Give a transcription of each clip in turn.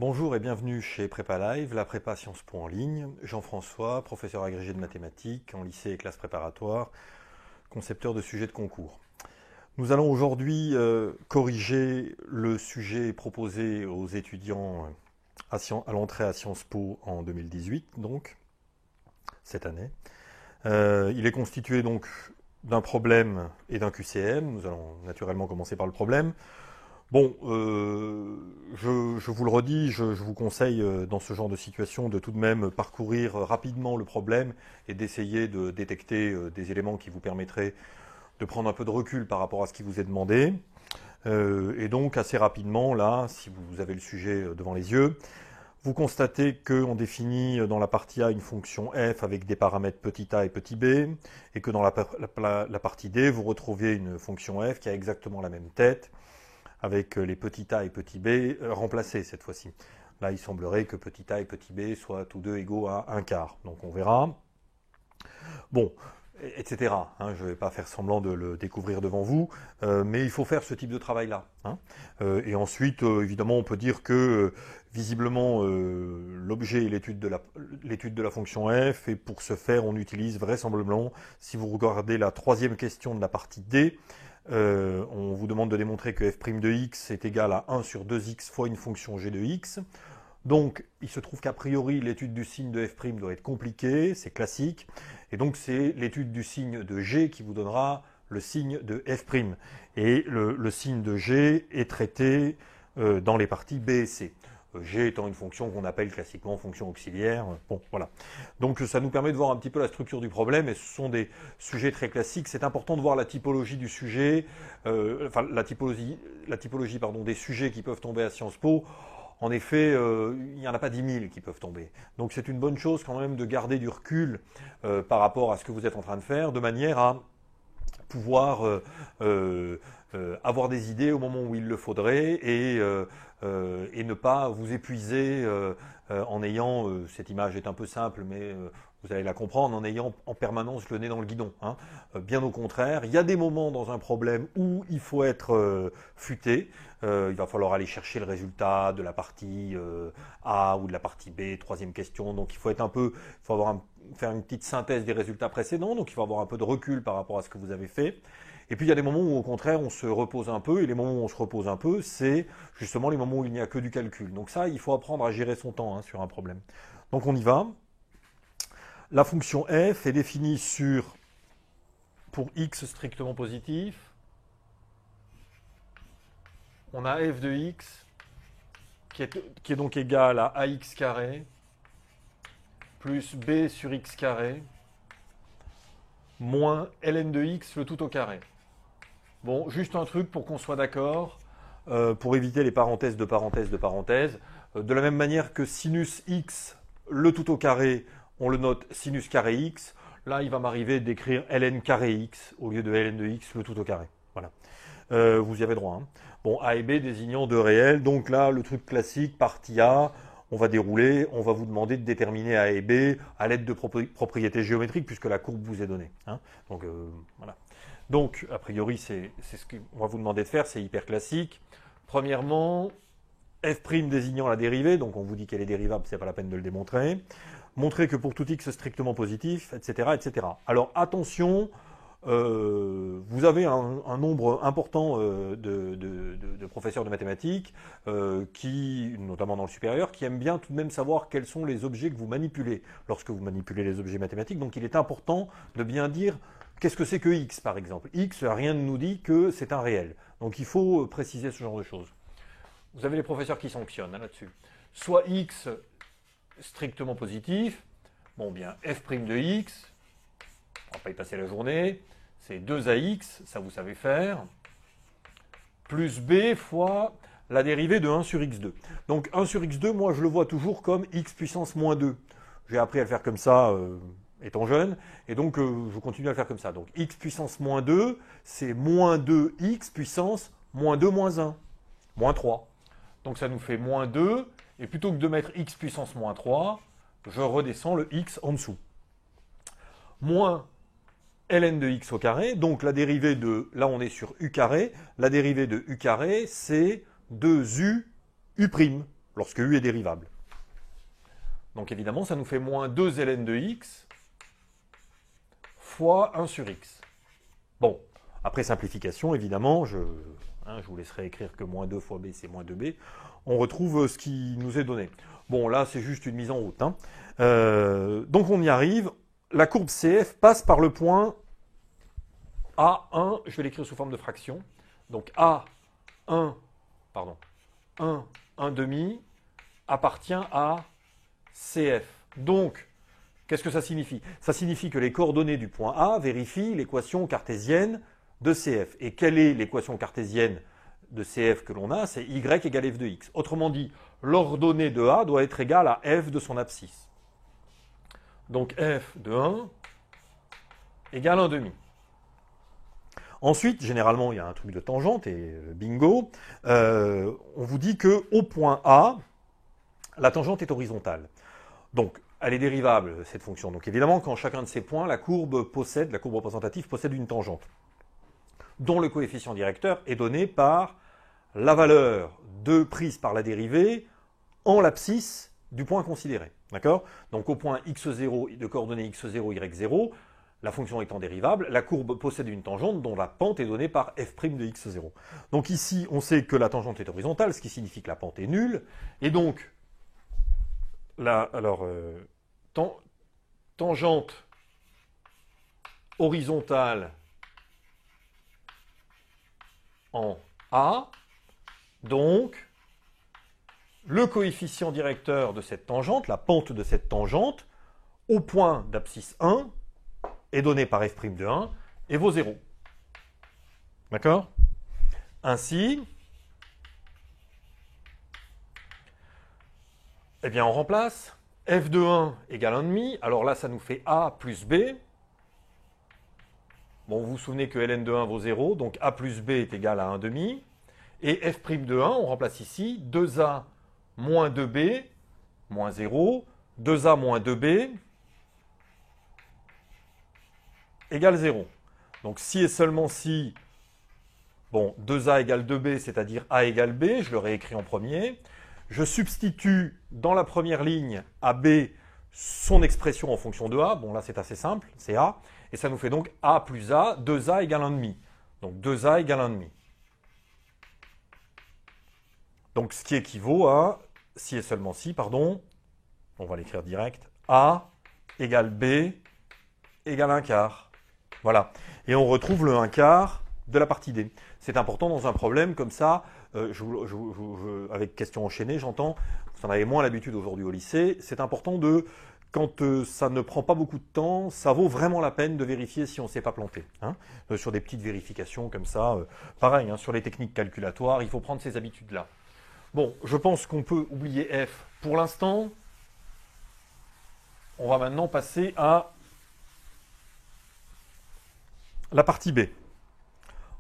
Bonjour et bienvenue chez Prépa Live, la prépa Sciences Po en ligne. Jean-François, professeur agrégé de mathématiques en lycée et classe préparatoire, concepteur de sujets de concours. Nous allons aujourd'hui corriger le sujet proposé aux étudiants à l'entrée à Sciences Po en 2018, donc, cette année. Il est constitué donc d'un problème et d'un QCM. Nous allons naturellement commencer par le problème. Bon, je vous le redis, je vous conseille dans ce genre de situation de tout de même parcourir rapidement le problème et d'essayer de détecter des éléments qui vous permettraient de prendre un peu de recul par rapport à ce qui vous est demandé. Et donc assez rapidement, là, si vous avez le sujet devant les yeux, vous constatez qu'on définit dans la partie A une fonction f avec des paramètres petit a et petit b, et que dans la partie D, vous retrouvez une fonction f qui a exactement la même tête, avec les petits a et petits b remplacés cette fois-ci. Là, il semblerait que petit a et petit b soient tous deux égaux à 1/4. Donc on verra. Bon, etc. Hein, je ne vais pas faire semblant de le découvrir devant vous, mais il faut faire ce type de travail-là. Hein. Et ensuite, évidemment, on peut dire que visiblement, l'objet est l'étude de la fonction f, et pour ce faire, on utilise vraisemblablement, si vous regardez la troisième question de la partie D, on vous demande de démontrer que f' de x est égal à 1 sur 2x fois une fonction g de x. Donc, il se trouve qu'a priori, l'étude du signe de f' doit être compliquée, c'est classique, et donc c'est l'étude du signe de g qui vous donnera le signe de f'. Et le signe de g est traité dans les parties b et c. G étant une fonction qu'on appelle classiquement fonction auxiliaire. Bon, voilà. Donc ça nous permet de voir un petit peu la structure du problème, et ce sont des sujets très classiques. C'est important de voir la typologie du sujet, enfin la typologie des sujets qui peuvent tomber à Sciences Po. En effet, il n'y en a pas 10 000 qui peuvent tomber. Donc c'est une bonne chose quand même de garder du recul par rapport à ce que vous êtes en train de faire, de manière à pouvoir avoir des idées au moment où il le faudrait, et ne pas vous épuiser en ayant, cette image est un peu simple, mais vous allez la comprendre, en ayant en permanence le nez dans le guidon. Hein. Bien au contraire, il y a des moments dans un problème où il faut être futé. Il va falloir aller chercher le résultat de la partie A ou de la partie B, troisième question. Donc il faut être faire une petite synthèse des résultats précédents. Donc il faut avoir un peu de recul par rapport à ce que vous avez fait. Et puis il y a des moments où au contraire on se repose un peu, et les moments où on se repose un peu, c'est justement les moments où il n'y a que du calcul. Donc ça, il faut apprendre à gérer son temps sur un problème. Donc on y va. La fonction f est définie pour x strictement positif, on a f de x qui est donc égal à ax carré plus b sur x carré moins ln de x le tout au carré. Bon, juste un truc pour qu'on soit d'accord, pour éviter les parenthèses de parenthèses de parenthèses. De la même manière que sinus x le tout au carré, on le note sinus carré x. Là, il va m'arriver d'écrire ln carré x au lieu de ln de x le tout au carré. Voilà. Vous y avez droit. Hein. Bon, A et B désignant deux réels. Donc là, le truc classique, partie A, on va dérouler, on va vous demander de déterminer A et B à l'aide de propriétés géométriques, puisque la courbe vous est donnée. Hein. Donc, voilà. Donc, a priori, c'est ce qu'on va vous demander de faire, c'est hyper classique. Premièrement, f' désignant la dérivée, donc on vous dit qu'elle est dérivable, c'est pas la peine de le démontrer. Montrer que pour tout x strictement positif, etc., etc. Alors attention, vous avez un nombre important de professeurs de mathématiques, notamment dans le supérieur, qui aiment bien tout de même savoir quels sont les objets que vous manipulez lorsque vous manipulez les objets mathématiques. Donc il est important de bien dire qu'est-ce que c'est que x, par exemple. X, rien ne nous dit que c'est un réel. Donc il faut préciser ce genre de choses. Vous avez les professeurs qui sanctionnent là-dessus. Soit x strictement positif, bon bien, f' de x, on ne va pas y passer la journée, c'est 2ax, ça vous savez faire, plus b fois la dérivée de 1 sur x2. Donc 1 sur x2, moi je le vois toujours comme x puissance moins 2. J'ai appris à le faire comme ça étant jeune, et donc je continue à le faire comme ça. Donc x puissance moins 2, c'est moins 2x puissance moins 2 moins 1, moins 3. Donc ça nous fait moins 2, et plutôt que de mettre x puissance moins 3, je redescends le x en dessous. Moins ln de x au carré, donc la dérivée de, là on est sur u carré, la dérivée de u carré, c'est 2u u'. lorsque u est dérivable. Donc évidemment, ça nous fait moins 2 ln de x fois 1 sur x. Bon, après simplification, évidemment, je vous laisserai écrire que moins 2 fois b, c'est moins 2b. On retrouve ce qui nous est donné. Bon, là, c'est juste une mise en route. Hein. Donc on y arrive. La courbe CF passe par le point A1, je vais l'écrire sous forme de fraction. Donc A1, pardon, 1 demi appartient à CF. Donc, qu'est-ce que ça signifie? Ça signifie que les coordonnées du point A vérifient l'équation cartésienne de CF. Et quelle est l'équation cartésienne de CF que l'on a? C'est y égale f de x. Autrement dit, l'ordonnée de A doit être égale à f de son abscisse. Donc f de 1 égale 1 demi. Ensuite, généralement, il y a un truc de tangente et bingo. On vous dit qu'au point A, la tangente est horizontale. Donc, elle est dérivable, cette fonction. Donc évidemment, quand chacun de ces points, la courbe représentative possède une tangente, dont le coefficient directeur est donné par la valeur prise par la dérivée en l'abscisse du point considéré. D'accord? Donc au point x0 de coordonnées x0, y0, la fonction étant dérivable, la courbe possède une tangente dont la pente est donnée par f' de x0. Donc ici, on sait que la tangente est horizontale, ce qui signifie que la pente est nulle. Et donc, tangente horizontale en A, donc le coefficient directeur de cette tangente, la pente de cette tangente, au point d'abscisse 1, est donné par f' de 1 et vaut 0. D'accord? Ainsi, eh bien on remplace f de 1 égale 1,5. Alors là, ça nous fait a plus b. Bon, vous vous souvenez que ln de 1 vaut 0, donc a plus b est égal à 1,5. Et f' de 1, on remplace ici 2a moins 2b moins 0, 2a moins 2b égale 0. Donc si et seulement si, bon, 2a égale 2b, c'est-à-dire a égale b, je le réécris en premier. Je substitue dans la première ligne à b son expression en fonction de a. Bon, là, c'est assez simple, c'est a. Et ça nous fait donc a plus a, 2a égale 1,5. Donc 2a égale 1,5. Donc ce qui équivaut à, si et seulement si, pardon, on va l'écrire direct, a égale b égale 1 quart. Voilà. Et on retrouve le 1 quart de la partie D. C'est important dans un problème comme ça, avec question enchaînée, j'entends, vous en avez moins l'habitude aujourd'hui au lycée, c'est important de, quand ça ne prend pas beaucoup de temps, ça vaut vraiment la peine de vérifier si on ne s'est pas planté. Hein, sur des petites vérifications comme ça, pareil, hein, sur les techniques calculatoires, il faut prendre ces habitudes-là. Bon, je pense qu'on peut oublier F pour l'instant. On va maintenant passer à la partie B.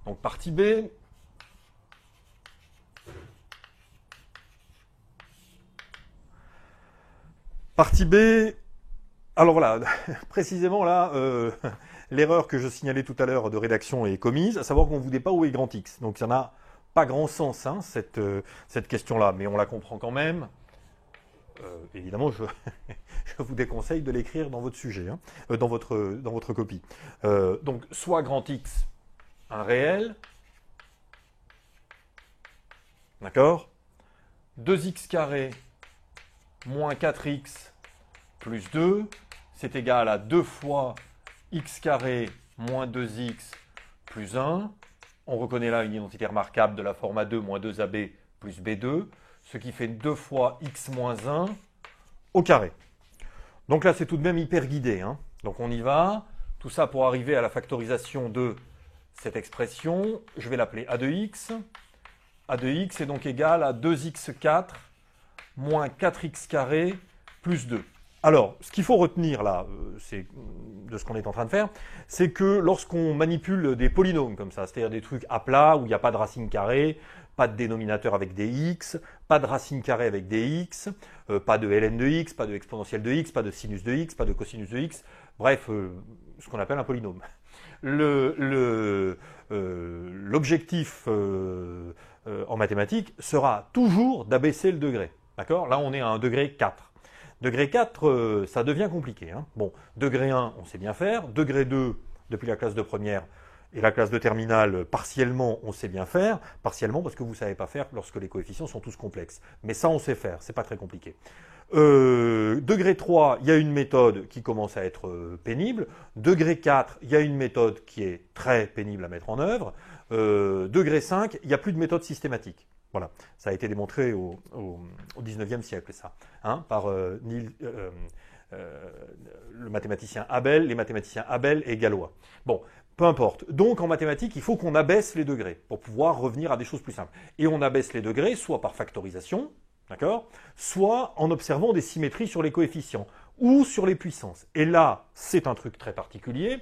Donc partie B, alors voilà, précisément là, l'erreur que je signalais tout à l'heure de rédaction est commise, à savoir qu'on ne vous dit pas où est grand X. Donc ça n'a pas grand sens, hein, cette question-là, mais on la comprend quand même. Évidemment, je vous déconseille de l'écrire dans votre sujet, hein, dans votre copie. Donc, soit grand X, un réel, d'accord, 2x carré moins 4x plus 2, c'est égal à 2 fois x carré moins 2x plus 1. On reconnaît là une identité remarquable de la forme A2 moins 2AB plus B2, ce qui fait 2 fois x moins 1 au carré. Donc là, c'est tout de même hyper guidé. Hein. Donc on y va. Tout ça pour arriver à la factorisation de cette expression. Je vais l'appeler A de x. A de x est donc égal à 2x4 moins 4x carré plus 2. Alors, ce qu'il faut retenir là, de ce qu'on est en train de faire, c'est que lorsqu'on manipule des polynômes comme ça, c'est-à-dire des trucs à plat où il n'y a pas de racine carrée, pas de dénominateur avec des x, pas de racine carrée avec des x, pas de ln de x, pas de exponentielle de x, pas de sinus de x, pas de cosinus de x, bref, ce qu'on appelle un polynôme. L'objectif en mathématiques sera toujours d'abaisser le degré. D'accord? Là, on est à un degré 4. Degré 4, ça devient compliqué. Hein. Bon, degré 1, on sait bien faire. Degré 2, depuis la classe de première et la classe de terminale, partiellement, on sait bien faire. Partiellement parce que vous ne savez pas faire lorsque les coefficients sont tous complexes. Mais ça, on sait faire. C'est pas très compliqué. Degré 3, il y a une méthode qui commence à être pénible. Degré 4, il y a une méthode qui est très pénible à mettre en œuvre. Degré 5, il n'y a plus de méthode systématique. Voilà, ça a été démontré au 19e siècle, ça, hein, par le mathématicien Abel, les mathématiciens Abel et Galois. Bon, peu importe. Donc en mathématiques, il faut qu'on abaisse les degrés pour pouvoir revenir à des choses plus simples. Et on abaisse les degrés soit par factorisation, d'accord, soit en observant des symétries sur les coefficients ou sur les puissances. Et là, c'est un truc très particulier.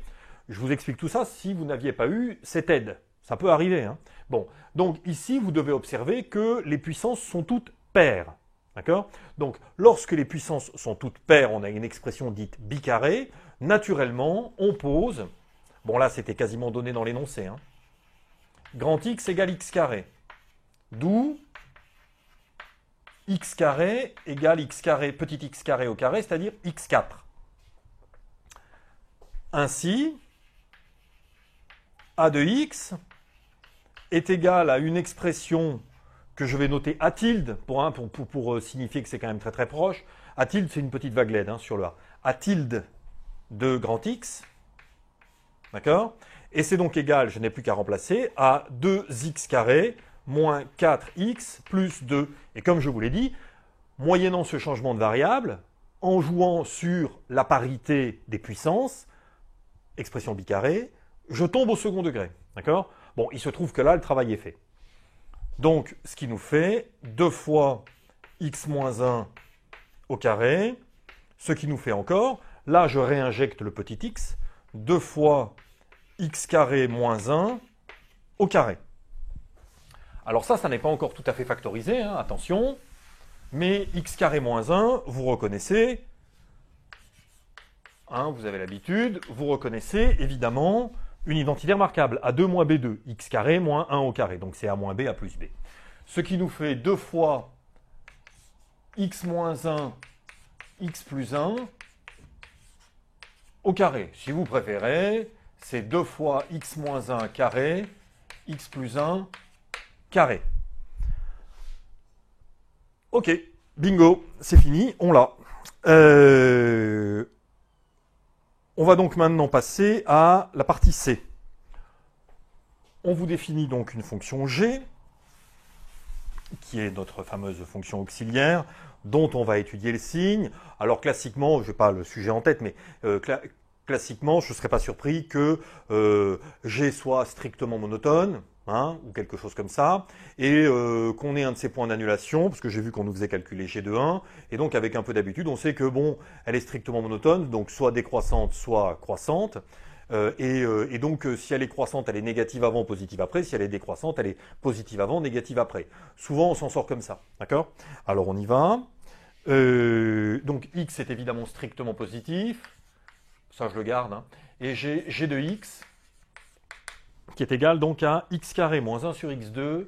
Je vous explique tout ça si vous n'aviez pas eu cette aide. Ça peut arriver. Hein. Bon, donc ici, vous devez observer que les puissances sont toutes paires. D'accord? Donc, lorsque les puissances sont toutes paires, on a une expression dite bicarrée. Naturellement, on pose, bon là, c'était quasiment donné dans l'énoncé, hein, grand X égale X carré. D'où X carré égale X carré, petit X carré au carré, c'est-à-dire X4. Ainsi, A de X est égal à une expression que je vais noter A tilde pour signifier que c'est quand même très très proche. A tilde, c'est une petite vaguelette hein, sur le A. A tilde de grand X, d'accord? Et c'est donc égal, je n'ai plus qu'à remplacer, à 2x carré moins 4x plus 2. Et comme je vous l'ai dit, moyennant ce changement de variable, en jouant sur la parité des puissances, expression bicarrée, je tombe au second degré, d'accord? Bon, il se trouve que là, le travail est fait. Donc, ce qui nous fait 2 fois x moins 1 au carré, ce qui nous fait encore, là, je réinjecte le petit x, 2 fois x carré moins 1 au carré. Alors ça n'est pas encore tout à fait factorisé, hein, attention, mais x carré moins 1, vous reconnaissez, hein, vous avez l'habitude, vous reconnaissez évidemment une identité remarquable, A2 moins B2, x carré moins 1 au carré, donc c'est A moins B, A plus B. Ce qui nous fait 2 fois x moins 1, x plus 1 au carré. Si vous préférez, c'est 2 fois x moins 1 carré, x plus 1 carré. Ok, bingo, c'est fini, on l'a. On va donc maintenant passer à la partie C. On vous définit donc une fonction G, qui est notre fameuse fonction auxiliaire, dont on va étudier le signe. Alors classiquement, je n'ai pas le sujet en tête, mais classiquement, je ne serais pas surpris que G soit strictement monotone, hein, ou quelque chose comme ça, et qu'on ait un de ces points d'annulation, parce que j'ai vu qu'on nous faisait calculer G de 1, et donc avec un peu d'habitude, on sait que bon, elle est strictement monotone, donc soit décroissante, soit croissante, et donc si elle est croissante, elle est négative avant, positive après, si elle est décroissante, elle est positive avant, négative après. Souvent, on s'en sort comme ça, d'accord? Alors on y va. Donc x est évidemment strictement positif, ça je le garde, hein, et j'ai G de x, qui est égal donc à x carré moins 1 sur x2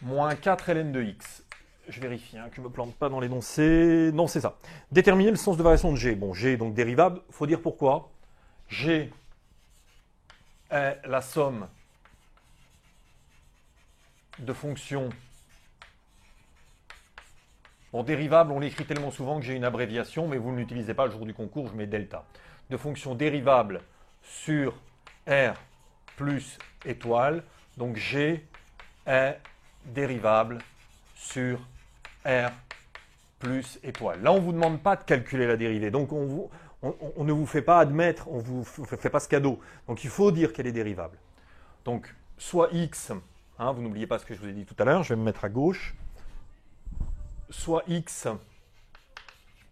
moins 4 ln de x. Je vérifie que je ne me plante pas dans l'énoncé. Non, c'est ça. Déterminer le sens de variation de G. Bon, G est donc dérivable. Il faut dire pourquoi. G est la somme de fonctions. Bon, dérivable, on l'écrit tellement souvent que j'ai une abréviation, mais vous ne l'utilisez pas le jour du concours, je mets delta. De fonctions dérivables sur R plus étoile. Donc G est dérivable sur R plus étoile. Là, on ne vous demande pas de calculer la dérivée. Donc on ne vous fait pas admettre, on ne vous fait pas ce cadeau. Donc il faut dire qu'elle est dérivable. Donc soit x, hein, vous n'oubliez pas ce que je vous ai dit tout à l'heure, je vais me mettre à gauche, soit x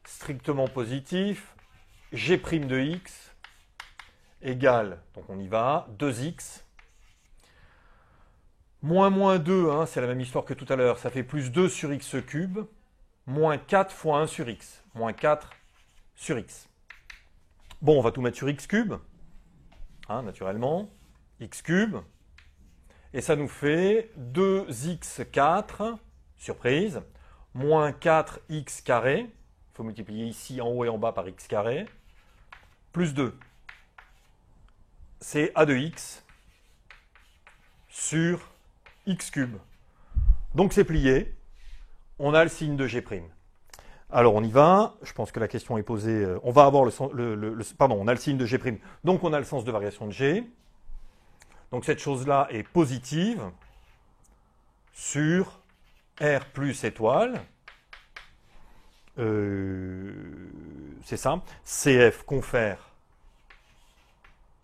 strictement positif, g' de x égale, donc on y va, 2x, moins 2, hein, c'est la même histoire que tout à l'heure, ça fait plus 2 sur x cube, moins 4 fois 1 sur x, moins 4 sur x. Bon, on va tout mettre sur x cube, hein, naturellement, x cube, et ça nous fait 2x4 surprise, moins 4x carré, il faut multiplier ici en haut et en bas par x carré, plus 2. C'est a de x sur x cube. Donc c'est plié, on a le signe de g'. Alors on y va, je pense que la question est posée, on va avoir on a le signe de g', donc on a le sens de variation de g. Donc cette chose-là est positive sur R plus étoile. C'est ça. CF confère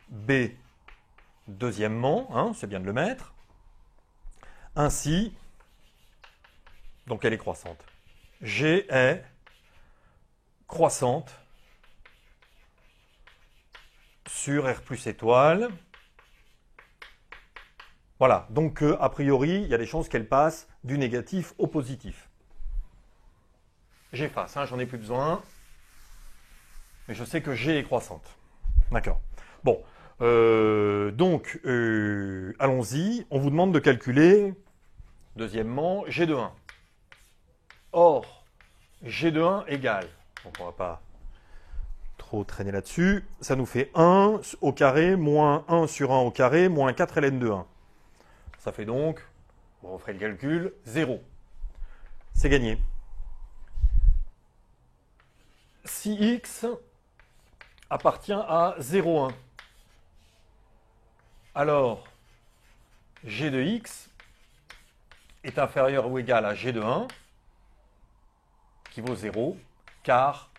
B deuxièmement, hein, c'est bien de le mettre. Ainsi, donc elle est croissante. G est croissante sur R plus étoile. Voilà, donc a priori, il y a des chances qu'elle passe du négatif au positif. J'efface, hein, j'en ai plus besoin. Mais je sais que G est croissante. D'accord. Bon, allons-y. On vous demande de calculer, deuxièmement, G de 1. Or, G de 1 égale, donc on ne va pas trop traîner là-dessus, ça nous fait 1 au carré moins 1 sur 1 au carré moins 4 ln de 1. Ça fait donc, on refait le calcul, 0. C'est gagné. Si x appartient à 0,1, alors g de x est inférieur ou égal à g de 1, qui vaut 0, car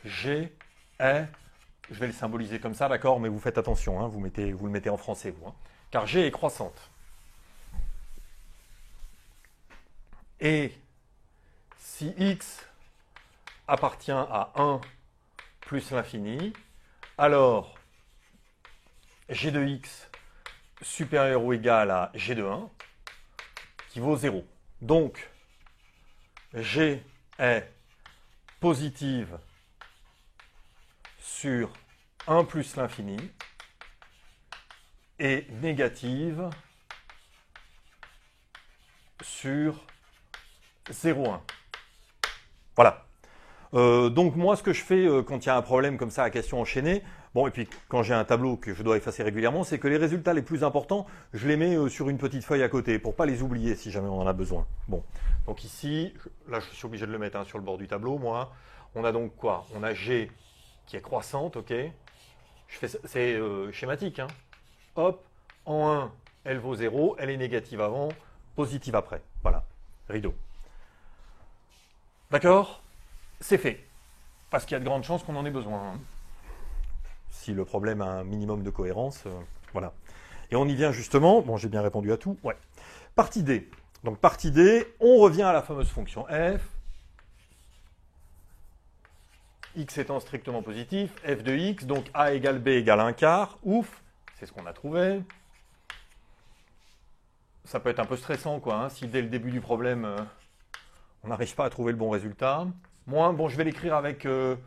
g est, je vais le symboliser comme ça, d'accord, mais vous faites attention, hein, vous le mettez en français, vous, hein, car g est croissante. Et si x appartient à 1 plus l'infini, alors g de x supérieur ou égal à g de 1, qui vaut 0. Donc, g est positive sur 1 plus l'infini et négative sur 0,1. Voilà. Donc moi, ce que je fais quand il y a un problème comme ça à question enchaînée, bon, et puis quand j'ai un tableau que je dois effacer régulièrement, c'est que les résultats les plus importants, je les mets sur une petite feuille à côté pour pas les oublier si jamais on en a besoin. Bon, donc ici, là je suis obligé de le mettre hein, sur le bord du tableau, moi. On a donc quoi? On a G qui est croissante, ok? C'est schématique, hein? Hop, en 1, elle vaut 0, elle est négative avant, positive après. Voilà, rideau. D'accord? C'est fait. Parce qu'il y a de grandes chances qu'on en ait besoin. Hein. Si le problème a un minimum de cohérence, voilà. Et on y vient justement, bon j'ai bien répondu à tout, ouais. Partie D. Donc partie D, on revient à la fameuse fonction f. X étant strictement positif, f de x, donc a égale b égale 1 quart, ouf, c'est ce qu'on a trouvé. Ça peut être un peu stressant quoi, hein, si dès le début du problème, on n'arrive pas à trouver le bon résultat. Moins, bon je vais l'écrire avec, je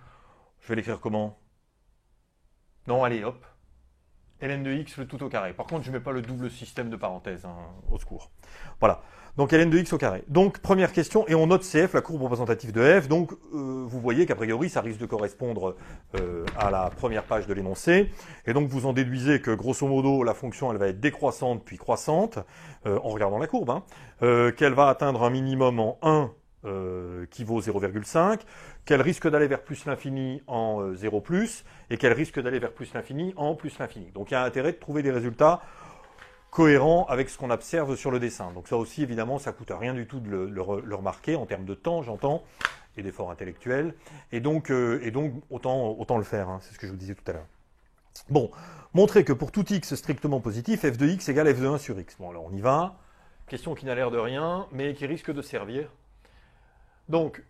vais l'écrire comment? Non, allez, hop. ln de x, le tout au carré. Par contre, je ne mets pas le double système de parenthèses, hein, au secours. Voilà. Donc, ln de x au carré. Donc, première question, et on note CF, la courbe représentative de f. Donc, vous voyez qu'a priori, ça risque de correspondre à la première page de l'énoncé. Et donc, vous en déduisez que, grosso modo, la fonction, elle va être décroissante puis croissante, en regardant la courbe, hein, qu'elle va atteindre un minimum en 1, qui vaut 0,5, qu'elle risque d'aller vers plus l'infini en 0 plus, et qu'elle risque d'aller vers plus l'infini en plus l'infini. Donc il y a intérêt de trouver des résultats cohérents avec ce qu'on observe sur le dessin. Donc ça aussi, évidemment, ça coûte rien du tout de le remarquer, en termes de temps, j'entends, et d'efforts intellectuels, et donc autant le faire, hein, c'est ce que je vous disais tout à l'heure. Bon, montrer que pour tout x strictement positif, f de x égale f de 1 sur x. Bon, alors on y va. Question qui n'a l'air de rien, mais qui risque de servir. Donc,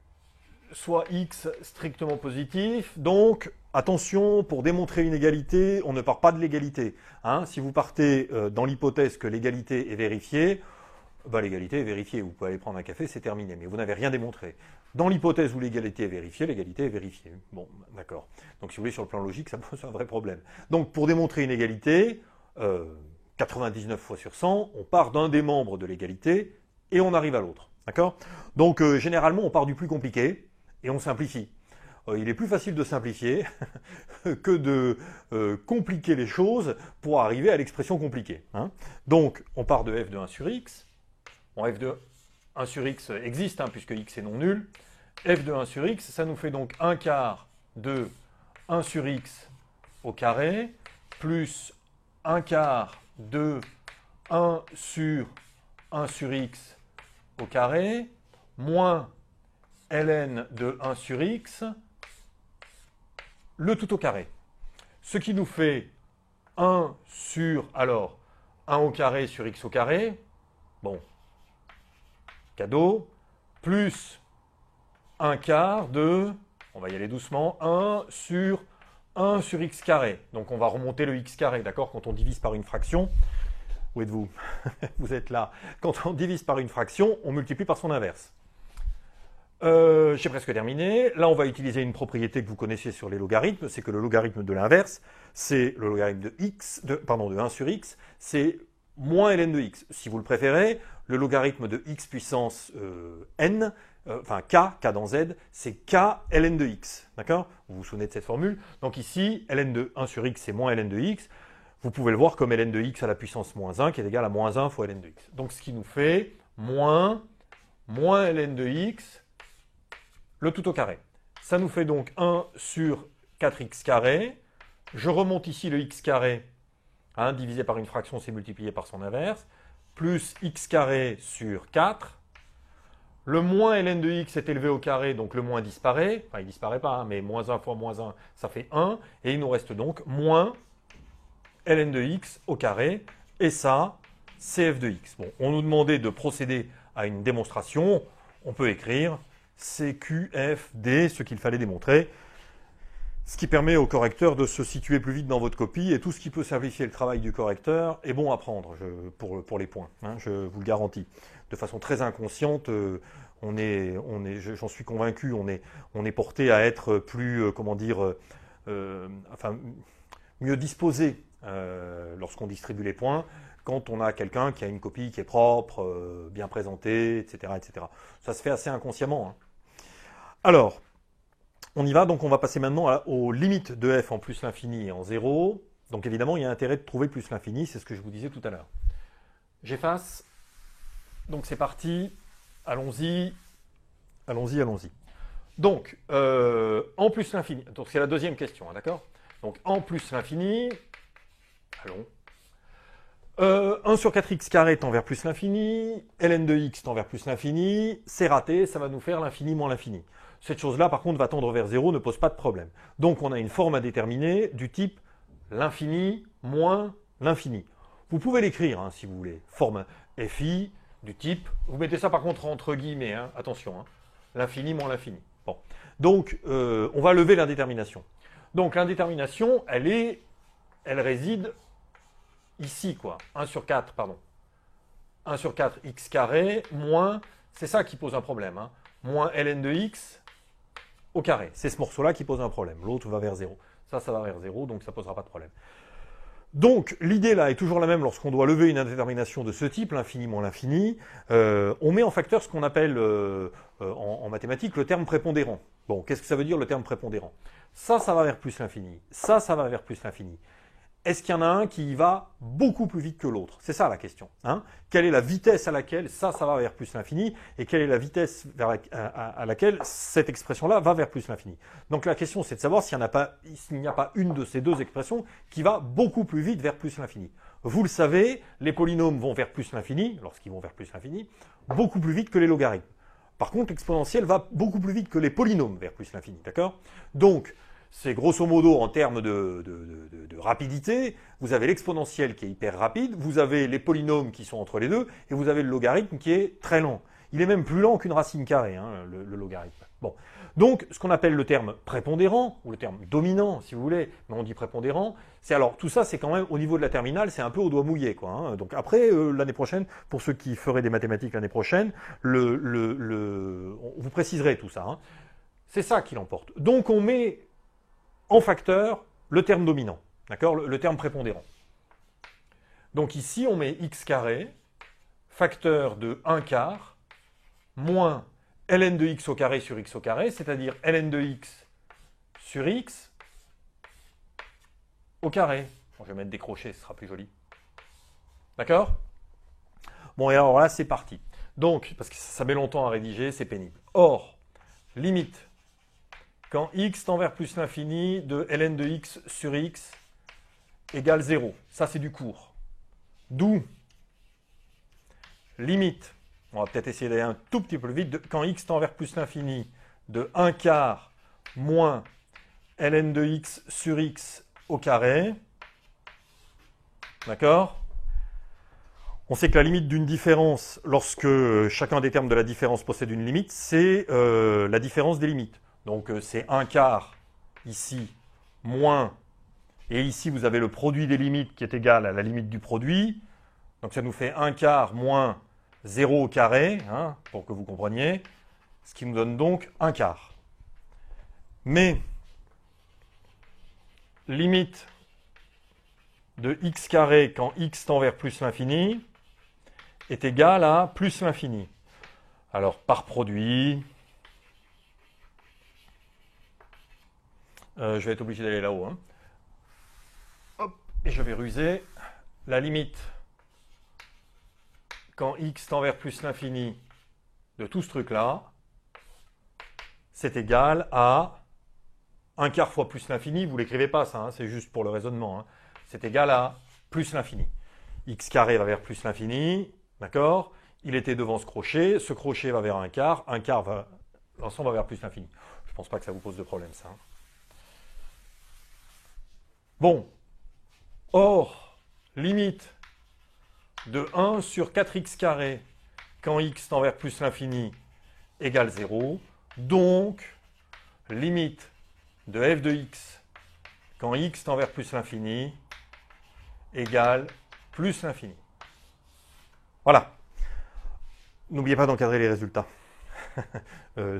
soit x strictement positif, donc attention, pour démontrer une égalité, on ne part pas de l'égalité. Hein, si vous partez dans l'hypothèse que l'égalité est vérifiée, bah, l'égalité est vérifiée, vous pouvez aller prendre un café, c'est terminé, mais vous n'avez rien démontré. Dans l'hypothèse où l'égalité est vérifiée, l'égalité est vérifiée. Bon, d'accord. Donc si vous voulez, sur le plan logique, ça pose un vrai problème. Donc pour démontrer une égalité, 99 fois sur 100, on part d'un des membres de l'égalité et on arrive à l'autre. D'accord? Donc, généralement, on part du plus compliqué et on simplifie. Il est plus facile de simplifier que de compliquer les choses pour arriver à l'expression compliquée. Hein. Donc, on part de f de 1 sur x. Bon, f de 1 sur x existe, hein, puisque x est non nul. F de 1 sur x, ça nous fait donc 1 quart de 1 sur x au carré, plus 1 quart de 1 sur x au carré, moins ln de 1 sur x, le tout au carré. Ce qui nous fait 1 sur, alors, 1 au carré sur x au carré, bon, cadeau, plus 1 quart de, on va y aller doucement, 1 sur x carré. Donc on va remonter le x carré, d'accord? Quand on divise par une fraction, où êtes-vous? Vous êtes là. Quand on divise par une fraction, on multiplie par son inverse. J'ai presque terminé. Là, on va utiliser une propriété que vous connaissez sur les logarithmes, c'est que le logarithme de l'inverse, c'est le logarithme de 1 sur x, c'est moins ln de x. Si vous le préférez, le logarithme de x puissance n, enfin k dans z, c'est k ln de x. D'accord? Vous vous souvenez de cette formule? Donc ici, ln de 1 sur x, c'est moins ln de x. Vous pouvez le voir comme ln de x à la puissance moins 1, qui est égal à moins 1 fois ln de x. Donc ce qui nous fait moins ln de x, le tout au carré. Ça nous fait donc 1 sur 4x carré. Je remonte ici le x carré, hein, divisé par une fraction, c'est multiplié par son inverse, plus x carré sur 4. Le moins ln de x est élevé au carré, donc le moins disparaît. Enfin, il ne disparaît pas, hein, mais moins 1 fois moins 1, ça fait 1. Et il nous reste donc moins ln de x au carré. Et ça, c'est f de x. Bon, on nous demandait de procéder à une démonstration. On peut écrire CQFD, ce qu'il fallait démontrer. Ce qui permet au correcteur de se situer plus vite dans votre copie, et tout ce qui peut simplifier le travail du correcteur est bon à prendre pour les points, hein, je vous le garantis. De façon très inconsciente, j'en suis convaincu, on est porté à être plus, mieux disposé lorsqu'on distribue les points, quand on a quelqu'un qui a une copie qui est propre, bien présentée, etc., etc. Ça se fait assez inconsciemment. Hein. Alors, on y va, donc on va passer maintenant aux limites de f en plus l'infini et en 0. Donc évidemment, il y a intérêt de trouver plus l'infini, c'est ce que je vous disais tout à l'heure. J'efface. Donc c'est parti. Allons-y. Allons-y, allons-y. Donc, en plus l'infini. Donc c'est la deuxième question, hein, d'accord? Donc en plus l'infini. Allons. 1 sur 4x carré tend vers plus l'infini. Ln de x tend vers plus l'infini. C'est raté, ça va nous faire l'infini moins l'infini. Cette chose-là, par contre, va tendre vers 0, ne pose pas de problème. Donc, on a une forme à déterminer du type l'infini moins l'infini. Vous pouvez l'écrire, hein, si vous voulez. Forme FI du type, vous mettez ça par contre entre guillemets, hein, attention, hein, l'infini moins l'infini. Bon. Donc, on va lever l'indétermination. Donc, l'indétermination, elle réside ici, quoi. 1 sur 4, pardon. 1 sur 4 x carré moins, c'est ça qui pose un problème, hein, moins ln de x au carré. C'est ce morceau-là qui pose un problème. L'autre va vers 0. Ça va vers 0, donc ça ne posera pas de problème. Donc, l'idée là est toujours la même lorsqu'on doit lever une indétermination de ce type, l'infini moins l'infini. On met en facteur ce qu'on appelle en mathématiques le terme prépondérant. Bon, qu'est-ce que ça veut dire le terme prépondérant? Ça va vers plus l'infini. Ça va vers plus l'infini. Est-ce qu'il y en a un qui va beaucoup plus vite que l'autre? C'est ça la question. Hein, quelle est la vitesse à laquelle ça va vers plus l'infini et quelle est la vitesse à laquelle cette expression-là va vers plus l'infini? Donc la question, c'est de savoir s'il n'y a pas une de ces deux expressions qui va beaucoup plus vite vers plus l'infini. Vous le savez, les polynômes vont vers plus l'infini, lorsqu'ils vont vers plus l'infini, beaucoup plus vite que les logarithmes. Par contre, l'exponentielle va beaucoup plus vite que les polynômes vers plus l'infini. D'accord? Donc, c'est grosso modo en termes de rapidité, vous avez l'exponentielle qui est hyper rapide, vous avez les polynômes qui sont entre les deux, et vous avez le logarithme qui est très lent. Il est même plus lent qu'une racine carrée, hein, le logarithme. Bon. Donc, ce qu'on appelle le terme prépondérant, ou le terme dominant, si vous voulez, mais on dit prépondérant, alors tout ça, c'est quand même, au niveau de la terminale, c'est un peu au doigt mouillé, quoi. Hein. Donc après, l'année prochaine, pour ceux qui feraient des mathématiques l'année prochaine, vous préciserez tout ça. Hein. C'est ça qui l'emporte. Donc, on met en facteur le terme dominant, d'accord, le terme prépondérant. Donc ici, on met x carré, facteur de 1 quart, moins ln de x au carré sur x au carré, c'est-à-dire ln de x sur x au carré. Bon, je vais mettre des crochets, ce sera plus joli. D'accord? Bon, et alors là, c'est parti. Donc, parce que ça met longtemps à rédiger, c'est pénible. Or, limite, quand x tend vers plus l'infini de ln de x sur x égale 0. Ça, c'est du court. D'où, limite, on va peut-être essayer d'aller un tout petit peu plus vite, quand x tend vers plus l'infini de 1 quart moins ln de x sur x au carré. D'accord? On sait que la limite d'une différence, lorsque chacun des termes de la différence possède une limite, c'est la différence des limites. Donc c'est 1 quart ici, moins, et ici vous avez le produit des limites qui est égal à la limite du produit. Donc ça nous fait 1 quart moins 0 au carré, hein, pour que vous compreniez, ce qui nous donne donc 1 quart. Mais limite de x carré quand x tend vers plus l'infini est égal à plus l'infini. Alors, par produit, je vais être obligé d'aller là-haut. Hein. Hop, et je vais ruser. La limite, quand x tend vers plus l'infini de tout ce truc-là, c'est égal à 1 quart fois plus l'infini. Vous ne l'écrivez pas, ça, hein, c'est juste pour le raisonnement. Hein. C'est égal à plus l'infini. X carré va vers plus l'infini. D'accord? Il était devant ce crochet va vers 1 quart va, l'ensemble va vers plus l'infini. Je ne pense pas que ça vous pose de problème, ça. Hein. Bon. Or, limite de 1 sur 4x carré quand x tend vers plus l'infini égale 0. Donc, limite de f de x quand x tend vers plus l'infini égale plus l'infini. Voilà. N'oubliez pas d'encadrer les résultats.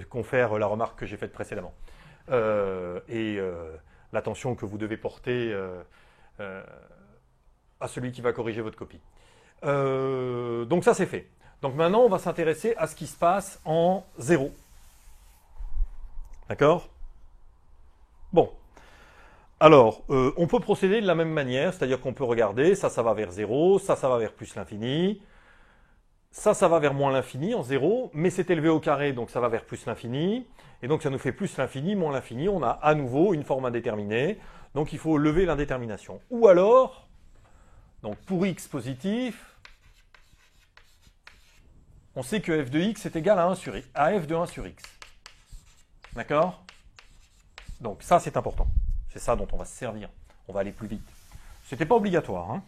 Confère la remarque que j'ai faite précédemment. L'attention que vous devez porter à celui qui va corriger votre copie. Donc ça, c'est fait. Donc maintenant, on va s'intéresser à ce qui se passe en 0. D'accord? Bon. Alors, on peut procéder de la même manière, c'est-à-dire qu'on peut regarder, ça va vers 0, ça va vers plus l'infini, ça va vers moins l'infini en 0, mais c'est élevé au carré, donc ça va vers plus l'infini, et donc ça nous fait plus l'infini, moins l'infini, on a à nouveau une forme indéterminée, donc il faut lever l'indétermination. Ou alors, donc pour x positif, on sait que f de x est égal à, 1 sur x, à f de 1 sur x. D'accord? Donc ça, c'est important. C'est ça dont on va se servir. On va aller plus vite. C'était pas obligatoire, hein,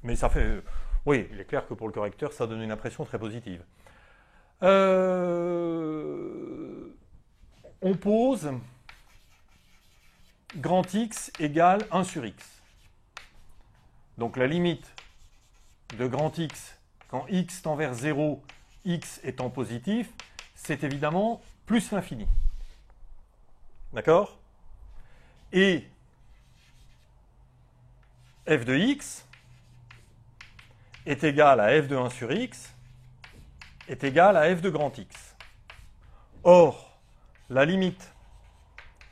mais ça fait... oui, il est clair que pour le correcteur, ça donne une impression très positive. On pose grand X égale 1 sur X. Donc la limite de grand X, quand X tend vers 0, X étant positif, c'est évidemment plus l'infini. D'accord? Et f de x est égal à f de 1 sur x est égal à f de grand X. Or, la limite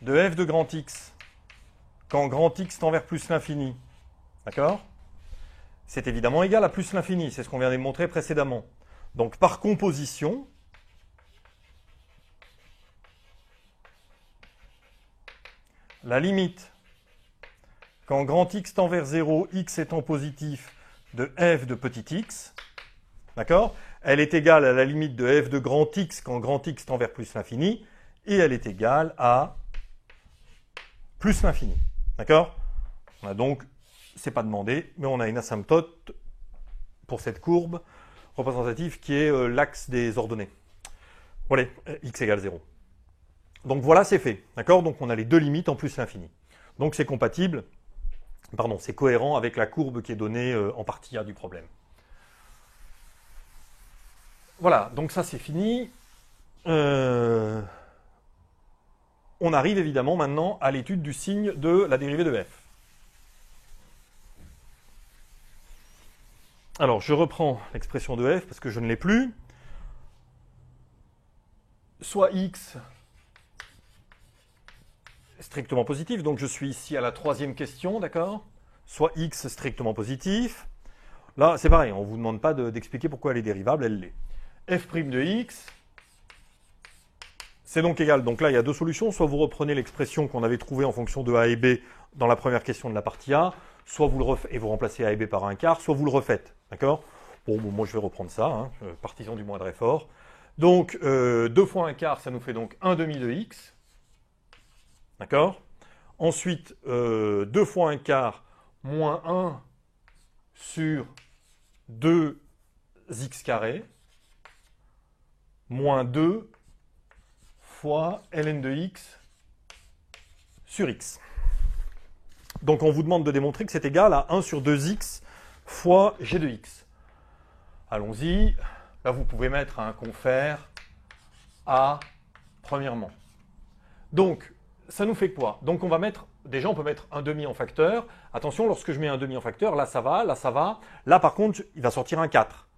de f de grand X quand grand X tend vers plus l'infini, d'accord? C'est évidemment égal à plus l'infini, c'est ce qu'on vient de montrer précédemment. Donc par composition, la limite, quand grand X tend vers 0, X étant positif, de f de petit x, d'accord? Elle est égale à la limite de f de grand X quand grand X tend vers plus l'infini, et elle est égale à plus l'infini, d'accord? On a donc, c'est pas demandé, mais on a une asymptote pour cette courbe représentative qui est l'axe des ordonnées. Voilà, x égale 0. Donc voilà, c'est fait. D'accord? Donc on a les deux limites en plus l'infini. Donc c'est compatible, pardon, c'est cohérent avec la courbe qui est donnée en partie A du problème. Voilà, donc ça c'est fini. On arrive évidemment maintenant à l'étude du signe de la dérivée de f. Alors je reprends l'expression de f parce que je ne l'ai plus. soit x strictement positif, donc je suis ici à la troisième question, d'accord? Soit x strictement positif. Là, c'est pareil, on ne vous demande pas d'expliquer pourquoi elle est dérivable, elle l'est. F' de x, c'est donc égal. Donc là, il y a deux solutions. Soit vous reprenez l'expression qu'on avait trouvée en fonction de a et b dans la première question de la partie A, soit vous le refaites et vous remplacez a et b par un quart, soit vous le refaites, d'accord? Bon, moi je vais reprendre ça, hein, partisan du moindre effort. Donc, 2 fois un quart, ça nous fait donc 1 demi de x. D'accord? Ensuite, 2 fois un quart moins 1 sur 2x carré moins 2 fois ln de x sur x. Donc on vous demande de démontrer que c'est égal à 1 sur 2x fois g de x. Allons-y. Là, vous pouvez mettre un confère A premièrement. Donc, ça nous fait quoi? Donc, on va mettre, déjà, on peut mettre un demi en facteur. Attention, lorsque je mets un demi en facteur, là, ça va, là, ça va. Là, par contre, il va sortir un 4.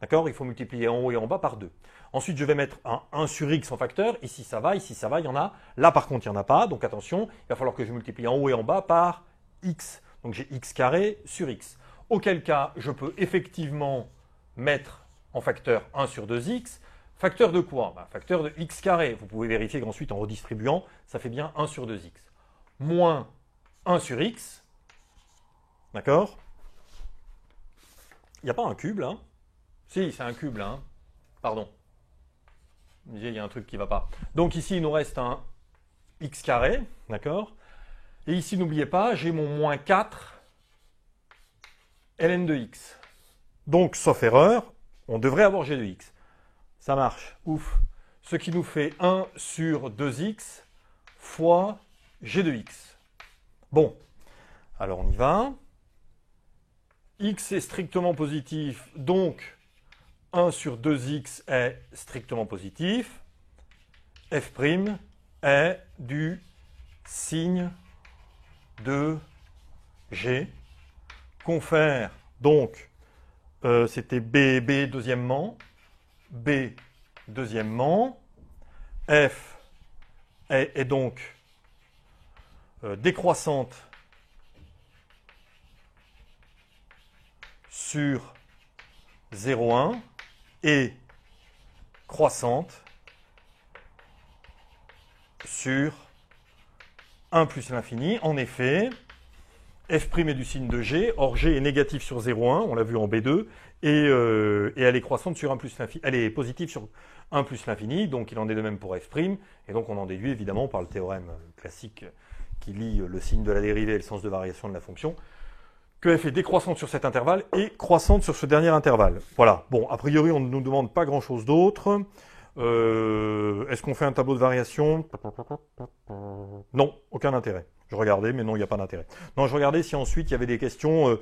D'accord? Il faut multiplier en haut et en bas par 2. Ensuite, je vais mettre un 1 sur x en facteur. Ici, ça va, il y en a. Là, par contre, il n'y en a pas. Donc, attention, il va falloir que je multiplie en haut et en bas par x. Donc, j'ai x carré sur x. Auquel cas, je peux effectivement mettre en facteur 1 sur 2x. Facteur de quoi? Facteur de x carré. Vous pouvez vérifier qu'ensuite, en redistribuant, ça fait bien 1 sur 2x. Moins 1 sur x. D'accord? Il n'y a pas un cube, là? Si, c'est un cube, là. Hein. Pardon. Il y a un truc qui ne va pas. Donc ici, il nous reste un x carré. D'accord? Et ici, n'oubliez pas, j'ai mon moins 4 ln de x. Donc, sauf erreur, on devrait avoir g de x. Ça marche, ouf. Ce qui nous fait 1 sur 2x fois g de x. Bon, alors on y va. X est strictement positif, donc 1 sur 2x est strictement positif. F' est du signe de g. Confère, donc, c'était B deuxièmement. B deuxièmement, F est donc décroissante sur 0,1 et croissante sur 1 plus l'infini. En effet, F' est du signe de G, or G est négatif sur 0,1, on l'a vu en B2, et elle est croissante sur 1 plus l'infini. Elle est positive sur 1 plus l'infini, donc il en est de même pour F', et donc on en déduit évidemment par le théorème classique qui lie le signe de la dérivée et le sens de variation de la fonction, que F est décroissante sur cet intervalle et croissante sur ce dernier intervalle. Voilà, bon, a priori on ne nous demande pas grand-chose d'autre. Est-ce qu'on fait un tableau de variation? Non, aucun intérêt. Je regardais, mais non, il n'y a pas d'intérêt. Non, je regardais si ensuite il y avait des questions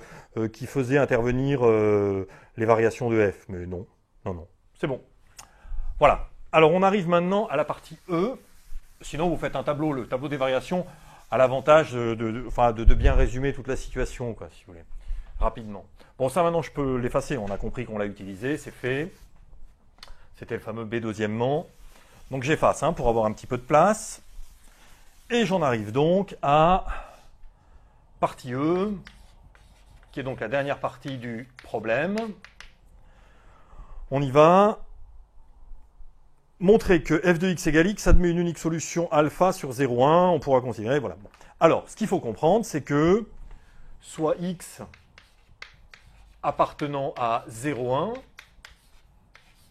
qui faisaient intervenir les variations de f, mais non, non, c'est bon. Voilà. Alors, on arrive maintenant à la partie E. Sinon, vous faites un tableau, le tableau des variations a l'avantage de bien résumer toute la situation, quoi, si vous voulez, rapidement. Bon, ça maintenant, je peux l'effacer. On a compris qu'on l'a utilisé, c'est fait. C'était le fameux B deuxièmement. Donc, j'efface pour avoir un petit peu de place. Et j'en arrive donc à partie E, qui est donc la dernière partie du problème. On y va. Montrer que f de x égale x admet une unique solution alpha sur 0,1. On pourra considérer, voilà. Bon. Alors, ce qu'il faut comprendre, c'est que soit x appartenant à 0,1,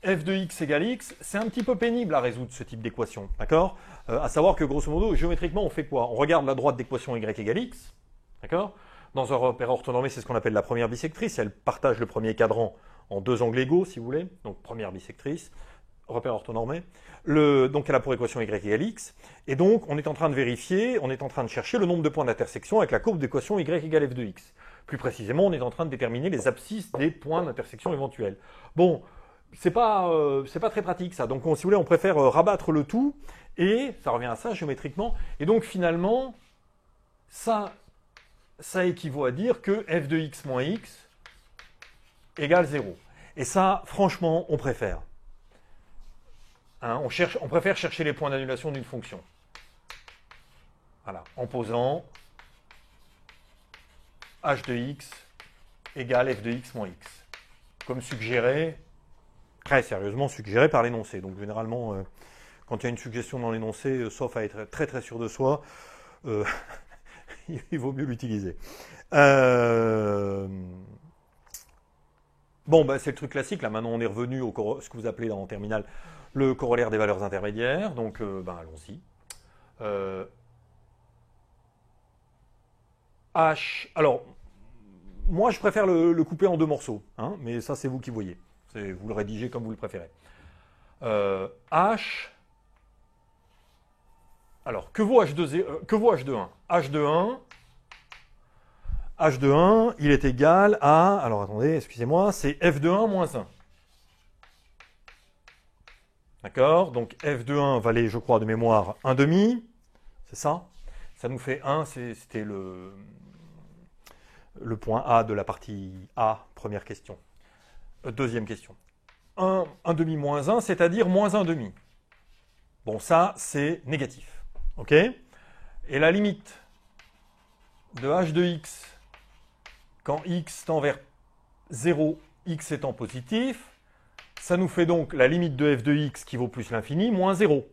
f de x égale x, c'est un petit peu pénible à résoudre ce type d'équation, d'accord? À savoir que grosso modo, géométriquement, on fait quoi? On regarde la droite d'équation y égale x, d'accord? Dans un repère orthonormé, c'est ce qu'on appelle la première bisectrice. Elle partage le premier cadran en deux angles égaux, si vous voulez. Donc, première bisectrice, repère orthonormé. Donc, elle a pour équation y égale x. Et donc, on est en train de vérifier, on est en train de chercher le nombre de points d'intersection avec la courbe d'équation y égale f de x. Plus précisément, on est en train de déterminer les abscisses des points d'intersection éventuels. Bon, c'est pas très pratique ça. Donc, si vous voulez, on préfère rabattre le tout et ça revient à ça géométriquement. Et donc, finalement, ça équivaut à dire que f de x moins x égale 0. Et ça, franchement, on préfère. Hein, on préfère chercher les points d'annulation d'une fonction. Voilà, en posant h de x égale f de x moins x. Comme suggéré, très sérieusement suggéré par l'énoncé. Donc généralement, quand il y a une suggestion dans l'énoncé, sauf à être très très sûr de soi, il vaut mieux l'utiliser. Bon, bah, c'est le truc classique. Là, maintenant, on est revenu au ce que vous appelez en terminale le corollaire des valeurs intermédiaires. Donc, ben, allons-y. H. Alors, moi, je préfère le couper en deux morceaux. Hein, mais ça, c'est vous qui voyez. Vous le rédigez comme vous le préférez. H. Alors, que vaut H de 1 H de 1. H de 1, il est égal à, alors attendez, excusez-moi, c'est f de 1 moins 1. D'accord? Donc f de 1 valait, je crois, de mémoire 1 demi. C'est ça? Ça nous fait 1, c'était le point A de la partie A, première question. Deuxième question. 1 demi moins 1, c'est-à-dire moins 1 demi. Bon, ça, c'est négatif. OK? Et la limite de h de x quand x tend vers 0, x étant positif, ça nous fait donc la limite de f de x qui vaut plus l'infini, moins 0,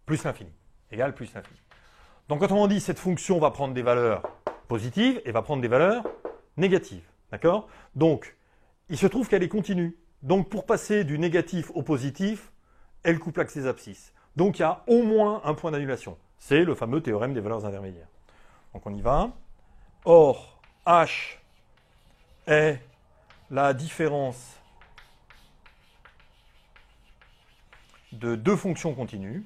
plus l'infini, égale plus l'infini. Donc quand on dit cette fonction va prendre des valeurs positives et va prendre des valeurs négatives. D'accord? Donc, il se trouve qu'elle est continue. Donc pour passer du négatif au positif, elle coupe l'axe des abscisses. Donc il y a au moins un point d'annulation. C'est le fameux théorème des valeurs intermédiaires. Donc on y va. Or, h est la différence de deux fonctions continues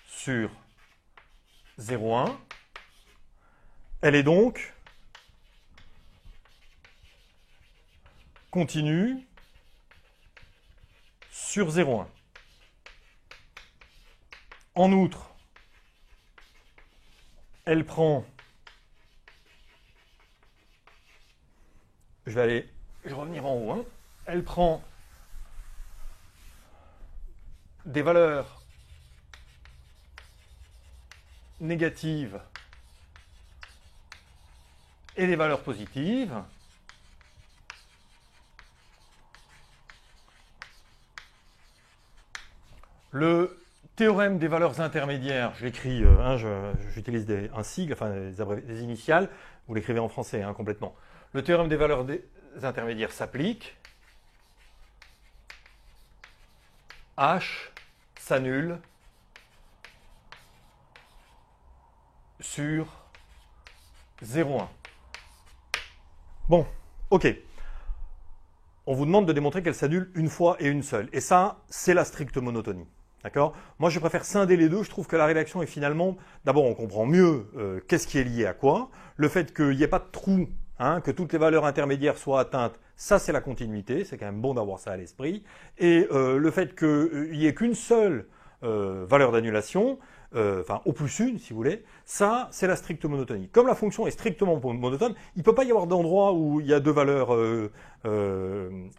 sur 0,1. Elle est donc continue sur 0,1. En outre, elle prend, je vais revenir en haut, hein. Elle prend des valeurs négatives et des valeurs positives. Le théorème des valeurs intermédiaires, je l'écris, j'utilise un sigle, enfin des initiales, vous l'écrivez en français hein, complètement. Le théorème des valeurs intermédiaires s'applique. H s'annule sur 0,1. Bon, ok. On vous demande de démontrer qu'elle s'annule une fois et une seule. Et ça, c'est la stricte monotonie. D'accord? Moi, je préfère scinder les deux. Je trouve que la rédaction est finalement... D'abord, on comprend mieux qu'est-ce qui est lié à quoi. Le fait qu'il n'y ait pas de trou, hein, que toutes les valeurs intermédiaires soient atteintes, ça, c'est la continuité. C'est quand même bon d'avoir ça à l'esprit. Et le fait qu'il n'y ait qu'une seule valeur d'annulation, enfin au plus une, si vous voulez, ça, c'est la stricte monotonie. Comme la fonction est strictement monotone, il ne peut pas y avoir d'endroit où il y a deux valeurs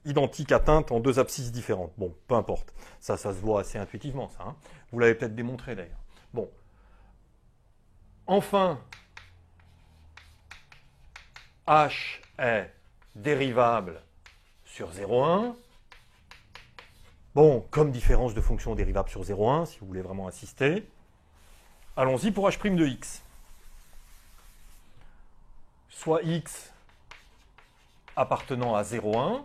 identiques atteintes en deux abscisses différentes. Bon, peu importe. Ça se voit assez intuitivement, ça. Hein. Vous l'avez peut-être démontré, d'ailleurs. Bon. Enfin, h est dérivable sur 0,1. Bon, comme différence de fonction dérivable sur 0,1, si vous voulez vraiment insister. Allons-y pour h' de x. Soit x appartenant à 0,1,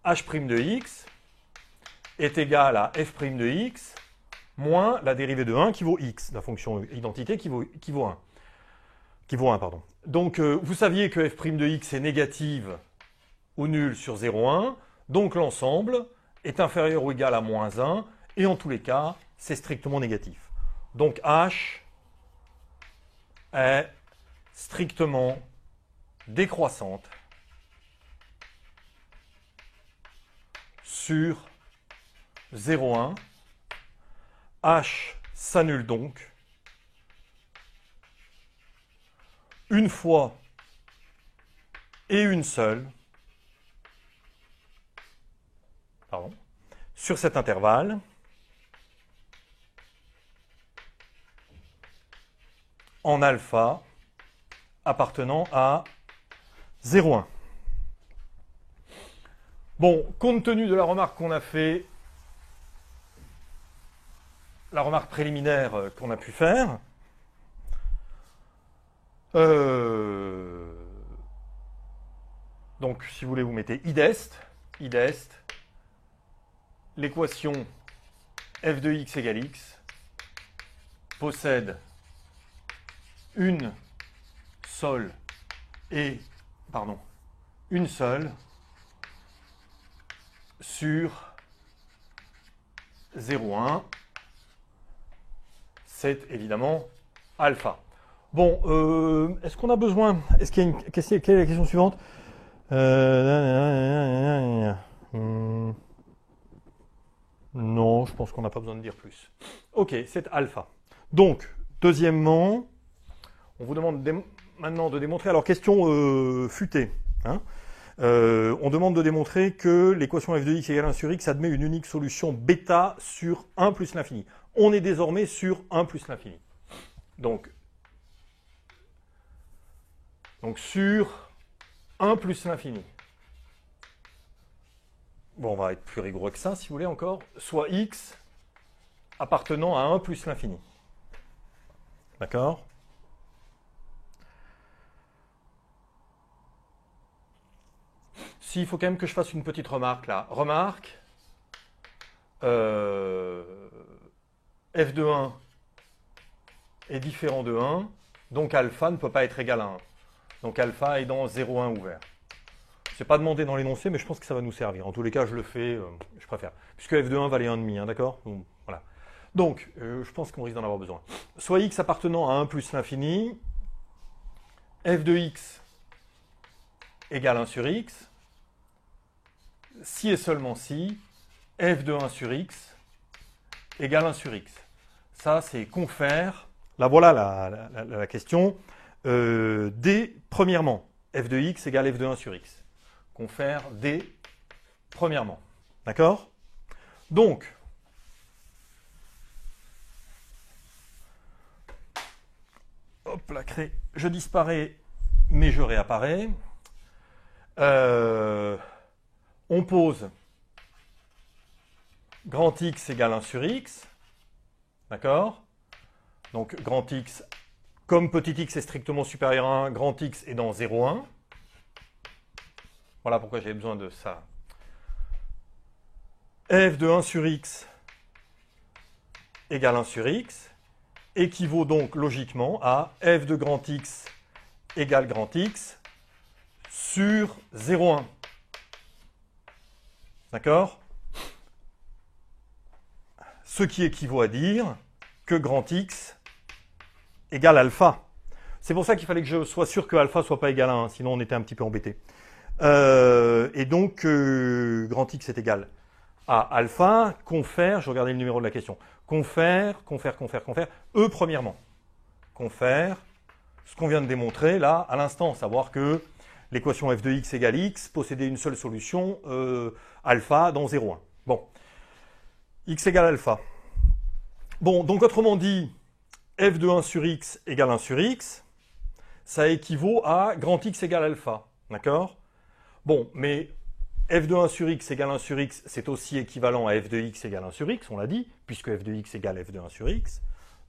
h' de x est égal à f' de x moins la dérivée de 1 qui vaut x, la fonction identité qui vaut 1. Qui vaut 1, pardon. Donc, vous saviez que f' de x est négative ou nulle sur 0,1, donc l'ensemble est inférieur ou égal à moins 1, et en tous les cas, c'est strictement négatif. Donc h est strictement décroissante sur 0,1. H s'annule donc une fois et une seule, sur cet intervalle, en alpha appartenant à 0,1. Bon, compte tenu de la remarque qu'on a fait, la remarque préliminaire qu'on a pu faire, donc si vous voulez vous mettez idest, l'équation f de x égale x possède une seule sur 0,1. C'est évidemment alpha. Bon, est-ce qu'on a besoin? Est-ce qu'il y a une question? Quelle est la question suivante? Non, je pense qu'on n'a pas besoin de dire plus. Ok, c'est alpha. Donc, deuxièmement, on vous demande maintenant de démontrer, alors question futée, hein, on demande de démontrer que l'équation f de x égale 1 sur x admet une unique solution bêta sur 1 plus l'infini. On est désormais sur 1 plus l'infini. Donc sur 1 plus l'infini. Bon, on va être plus rigoureux que ça, si vous voulez encore. Soit x appartenant à 1 plus l'infini. D'accord? Si, il faut quand même que je fasse une petite remarque là. Remarque, f de 1 est différent de 1, donc alpha ne peut pas être égal à 1. Donc alpha est dans 0,1 ouvert. C'est pas demandé dans l'énoncé, mais je pense que ça va nous servir. En tous les cas, je le fais, je préfère. Puisque f de 1 valait 1,5, hein, d'accord? Voilà. Donc, je pense qu'on risque d'en avoir besoin. Soit x appartenant à 1 plus l'infini, f de x égale 1 sur x, si et seulement si, f de 1 sur x égale 1 sur x. Ça, c'est confère. Là, voilà la question. D, premièrement, f de x égale f de 1 sur x. Confère D, premièrement. D'accord? Donc, hop, la craie, je disparais, mais je réapparais. On pose grand X égale 1 sur X. D'accord? Donc, grand X, comme petit x est strictement supérieur à 1, grand X est dans 0,1. Voilà pourquoi j'avais besoin de ça. F de 1 sur X égale 1 sur X équivaut donc logiquement à f de grand X égale grand X sur 0,1. D'accord? Ce qui équivaut à dire que grand X égale alpha. C'est pour ça qu'il fallait que je sois sûr que alpha ne soit pas égal à 1, sinon on était un petit peu embêté. Et donc, grand X est égal à alpha, confère, je regardais le numéro de la question, confère, E premièrement. Confère, ce qu'on vient de démontrer là, à l'instant, savoir que l'équation f de x égale x possédait une seule solution, alpha dans 0,1. Bon, x égale alpha. Bon, donc autrement dit, f de 1 sur x égale 1 sur x, ça équivaut à grand X égale alpha. D'accord? Bon, mais f de 1 sur x égale 1 sur x, c'est aussi équivalent à f de x égale 1 sur x, on l'a dit, puisque f de x égale f de 1 sur x.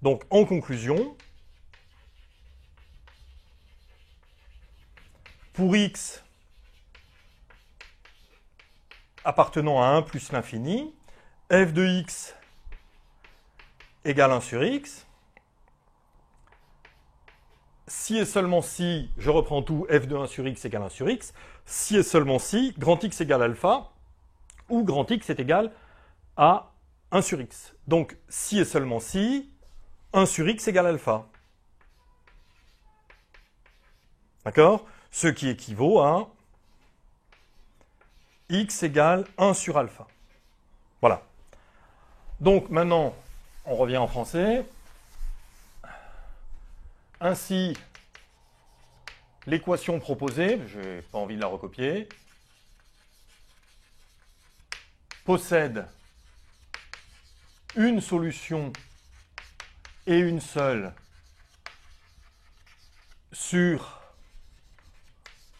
Donc, en conclusion, pour x appartenant à 1 plus l'infini, f de x égale 1 sur x, si et seulement si, je reprends tout, f de 1 sur x égale 1 sur x, si et seulement si, grand X égale alpha, ou grand X est égal à 1 sur x. Donc, si et seulement si, 1 sur x égale alpha. D'accord? Ce qui équivaut à x égale 1 sur alpha. Voilà. Donc, maintenant, on revient en français. Ainsi, l'équation proposée, je n'ai pas envie de la recopier, possède une solution et une seule sur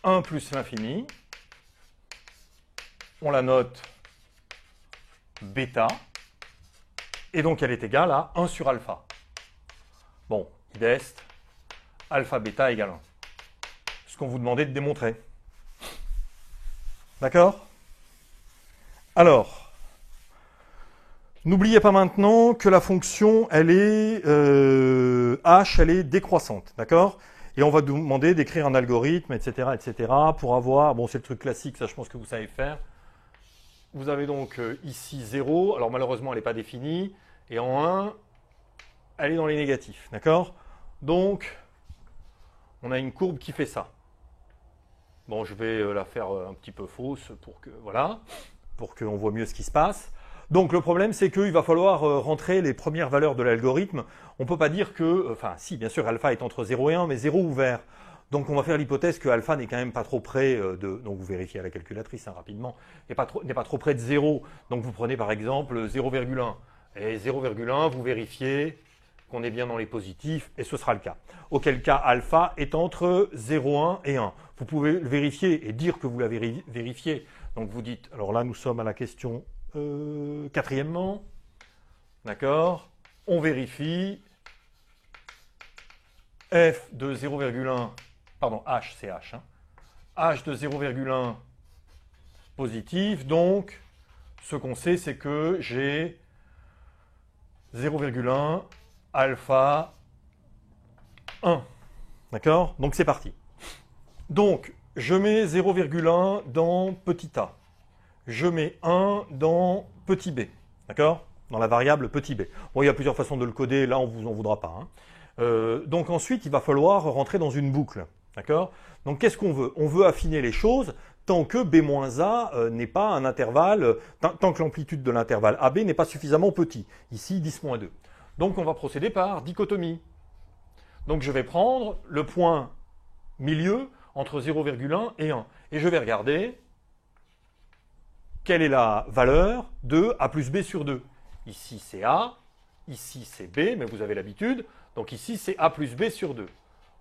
1 plus l'infini. On la note bêta. Et donc, elle est égale à 1 sur alpha. Bon, id est, alpha bêta égale 1. Ce qu'on vous demandait de démontrer. D'accord? Alors, n'oubliez pas maintenant que la fonction, elle est h, elle est décroissante. D'accord? Et on va vous demander d'écrire un algorithme, etc., etc., pour avoir, bon, c'est le truc classique, ça je pense que vous savez faire. Vous avez donc ici 0, alors malheureusement elle n'est pas définie, et en 1, elle est dans les négatifs, d'accord? Donc, on a une courbe qui fait ça. Bon, je vais la faire un petit peu fausse pour que, voilà, pour qu'on voit mieux ce qui se passe. Donc le problème, c'est qu'il va falloir rentrer les premières valeurs de l'algorithme. On ne peut pas dire que, enfin si, bien sûr, alpha est entre 0 et 1, mais 0 ouvert. Donc on va faire l'hypothèse que alpha n'est quand même pas trop près de, donc vous vérifiez à la calculatrice rapidement, n'est pas trop près de 0. Donc vous prenez par exemple 0,1. Et 0,1, vous vérifiez qu'on est bien dans les positifs, et ce sera le cas. Auquel cas alpha est entre 0,1 et 1. Vous pouvez le vérifier et dire que vous l'avez vérifié. Donc vous dites, alors là nous sommes à la question quatrièmement, d'accord, on vérifie f de 0,1, pardon, h, c'est h, hein, h de 0,1 positif, donc ce qu'on sait, c'est que j'ai 0,1 alpha 1, d'accord, donc c'est parti. Donc, je mets 0,1 dans petit a. Je mets 1 dans petit b, d'accord? Dans la variable petit b. Bon, il y a plusieurs façons de le coder, là on ne vous en voudra pas. Hein. Donc ensuite, il va falloir rentrer dans une boucle, d'accord? Donc qu'est-ce qu'on veut? On veut affiner les choses tant que b-a n'est pas un intervalle, tant que l'amplitude de l'intervalle AB n'est pas suffisamment petit. Ici, 10-2. Donc on va procéder par dichotomie. Donc je vais prendre le point milieu entre 0,1 et 1. Et je vais regarder quelle est la valeur de A plus B sur 2. Ici, c'est A, ici, c'est B, mais vous avez l'habitude. Donc ici, c'est A plus B sur 2.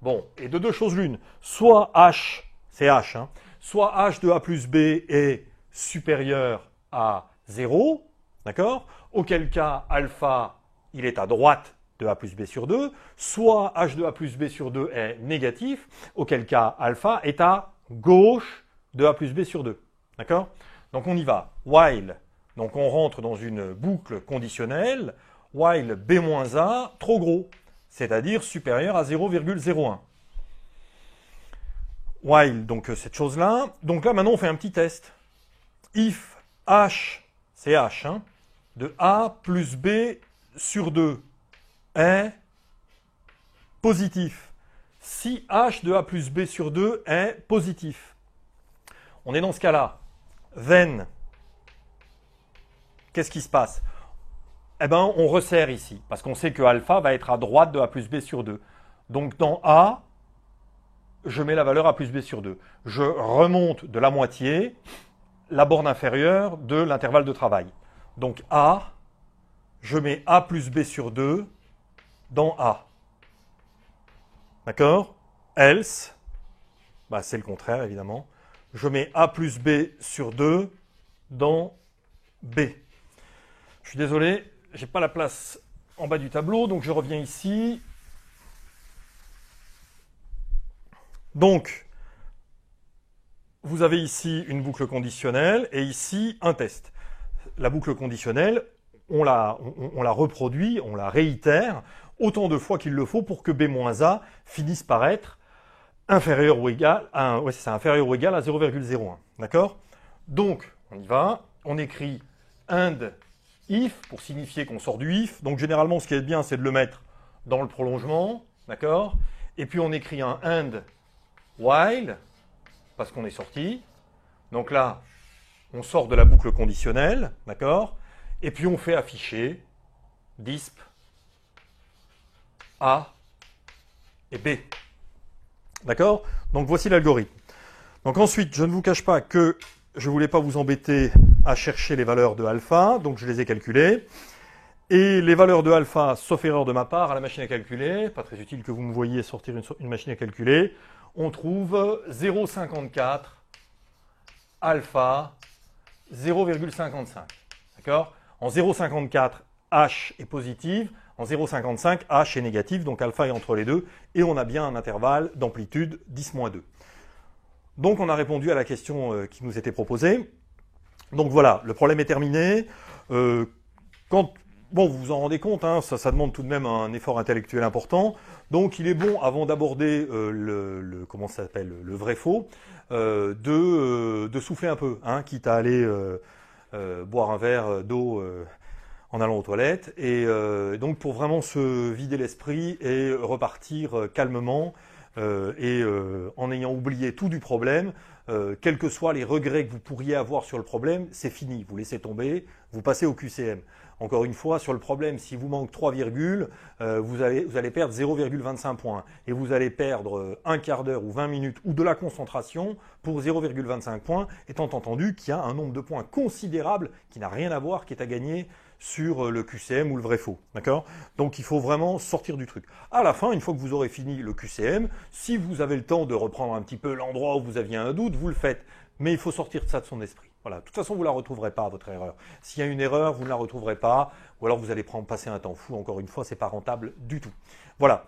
Bon, et de deux choses l'une. Soit H, c'est H, hein, soit H de A plus B est supérieur à 0, d'accord? Auquel cas, alpha, il est à droite de A plus B sur 2, soit H de A plus B sur 2 est négatif, auquel cas, alpha est à gauche de A plus B sur 2, d'accord? Donc on y va. While, donc on rentre dans une boucle conditionnelle, while b-a trop gros, c'est-à-dire supérieur à 0,01. While, donc cette chose-là. Donc là, maintenant, on fait un petit test. If h, c'est h, hein, de a plus b sur 2 est positif. Si h de a plus b sur 2 est positif. On est dans ce cas-là. Then, qu'est-ce qui se passe? Eh bien, on resserre ici, parce qu'on sait que alpha va être à droite de A plus B sur 2. Donc, dans A, je mets la valeur A plus B sur 2. Je remonte de la moitié la borne inférieure de l'intervalle de travail. Donc, A, je mets A plus B sur 2 dans A. D'accord? Else, bah, c'est le contraire, évidemment. Je mets A plus B sur 2 dans B. Je suis désolé, je n'ai pas la place en bas du tableau, donc je reviens ici. Donc, vous avez ici une boucle conditionnelle et ici un test. La boucle conditionnelle, on la reproduit, on la réitère autant de fois qu'il le faut pour que B-A finisse par être inférieur ou égal à, ouais, c'est inférieur ou égal à 0,01. D'accord? Donc, on y va. On écrit and if pour signifier qu'on sort du if. Donc, généralement, ce qui est bien, c'est de le mettre dans le prolongement. D'accord? Et puis, on écrit un and while parce qu'on est sorti. Donc là, on sort de la boucle conditionnelle. D'accord? Et puis, on fait afficher disp A et B. D'accord? Donc voici l'algorithme. Donc ensuite, je ne vous cache pas que je ne voulais pas vous embêter à chercher les valeurs de alpha, donc je les ai calculées. Et les valeurs de alpha, sauf erreur de ma part, à la machine à calculer, pas très utile que vous me voyiez sortir une machine à calculer, on trouve 0,54 alpha 0,55. D'accord? En 0,54, H est positive, en 0,55, H est négative, donc alpha est entre les deux, et on a bien un intervalle d'amplitude 10-2. Donc on a répondu à la question qui nous était proposée. Donc voilà, le problème est terminé. Bon, vous vous en rendez compte, hein, ça demande tout de même un effort intellectuel important. Donc il est bon, avant d'aborder comment ça s'appelle, le vrai-faux, de souffler un peu, hein, quitte à aller boire un verre d'eau en allant aux toilettes. Et donc pour vraiment se vider l'esprit et repartir calmement en ayant oublié tout du problème, quels que soient les regrets que vous pourriez avoir sur le problème, c'est fini, vous laissez tomber, vous passez au QCM. Encore une fois, sur le problème, si vous manque 3 virgules, vous allez perdre 0,25 points. Et vous allez perdre un quart d'heure ou 20 minutes ou de la concentration pour 0,25 points, étant entendu qu'il y a un nombre de points considérable qui n'a rien à voir, qui est à gagner sur le QCM ou le vrai-faux. D'accord? Donc il faut vraiment sortir du truc. À la fin, une fois que vous aurez fini le QCM, si vous avez le temps de reprendre un petit peu l'endroit où vous aviez un doute, vous le faites. Mais il faut sortir de ça de son esprit. Voilà. De toute façon, vous ne la retrouverez pas, votre erreur. S'il y a une erreur, vous ne la retrouverez pas, ou alors vous allez passer un temps fou. Encore une fois, ce n'est pas rentable du tout. Voilà.